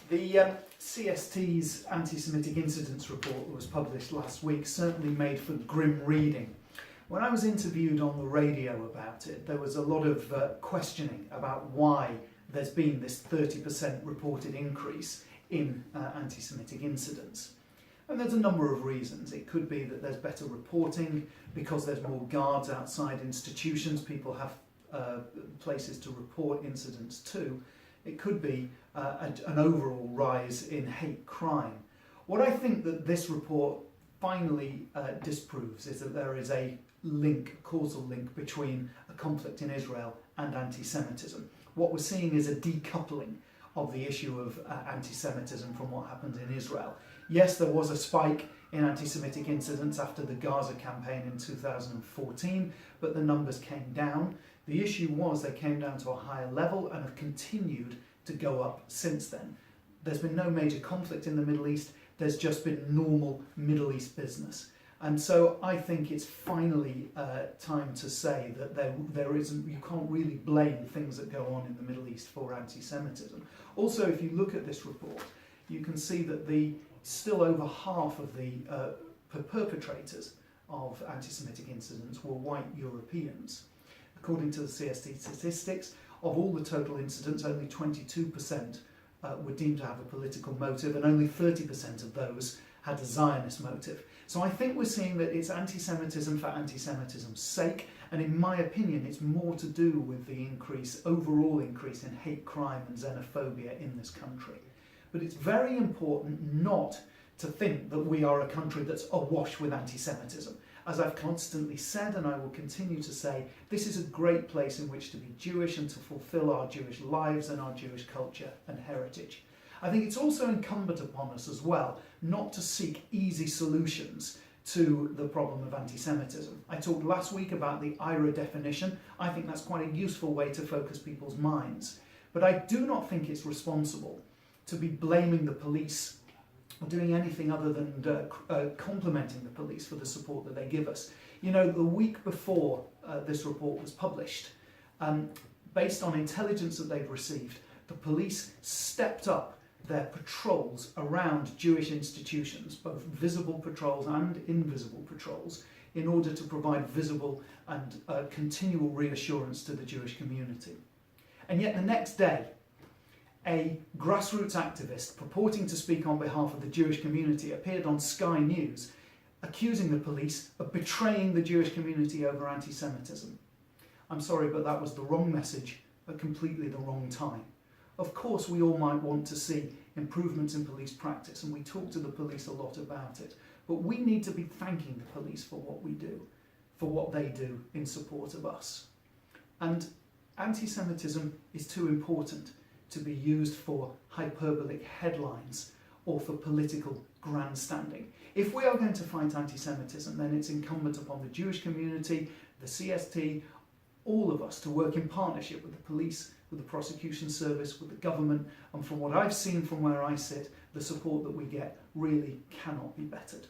The CST's Antisemitic Incidents report that was published last week certainly made for grim reading. When I was interviewed on the radio about it, there was a lot of questioning about why there's been this 30% reported increase in anti-Semitic incidents. And there's a number of reasons. It could be that there's better reporting because there's more guards outside institutions. People have places to report incidents to. It could be an overall rise in hate crime. What I think that this report finally disproves is that there is a causal link between a conflict in Israel and anti-Semitism. What we're seeing is a decoupling of the issue of anti-Semitism from what happened in Israel. Yes, there was a spike in anti-Semitic incidents after the Gaza campaign in 2014, but the numbers came down. The issue was they came down to a higher level and have continued to go up since then. There's been no major conflict in the Middle East, there's just been normal Middle East business. And so I think it's finally time to say that you can't really blame things that go on in the Middle East for anti-Semitism. Also, if you look at this report, you can see that still over half of the perpetrators of anti-Semitic incidents were white Europeans. According to the CST statistics, of all the total incidents, only 22% were deemed to have a political motive, and only 30% of those had a Zionist motive. So I think we're seeing that it's anti-Semitism for anti-Semitism's sake, and in my opinion it's more to do with the overall increase in hate crime and xenophobia in this country. But it's very important not to think that we are a country that's awash with anti-Semitism. As I've constantly said, and I will continue to say, this is a great place in which to be Jewish and to fulfill our Jewish lives and our Jewish culture and heritage. I think it's also incumbent upon us as well not to seek easy solutions to the problem of anti-Semitism. I talked last week about the IRA definition. I think that's quite a useful way to focus people's minds. But I do not think it's responsible to be blaming the police or doing anything other than complimenting the police for the support that they give us. You know, the week before this report was published, based on intelligence that they've received, the police stepped up their patrols around Jewish institutions, both visible patrols and invisible patrols, in order to provide visible and continual reassurance to the Jewish community. And yet the next day, a grassroots activist purporting to speak on behalf of the Jewish community appeared on Sky News, accusing the police of betraying the Jewish community over anti-Semitism. I'm sorry, but that was the wrong message at completely the wrong time. Of course, we all might want to see improvements in police practice, and we talk to the police a lot about it, but we need to be thanking the police for what we do, for what they do in support of us. And anti-Semitism is too important to be used for hyperbolic headlines or for political grandstanding. If we are going to fight anti-Semitism, then it's incumbent upon the Jewish community, the CST, all of us to work in partnership with the police, with the prosecution service, with the government, and from what I've seen from where I sit, the support that we get really cannot be bettered.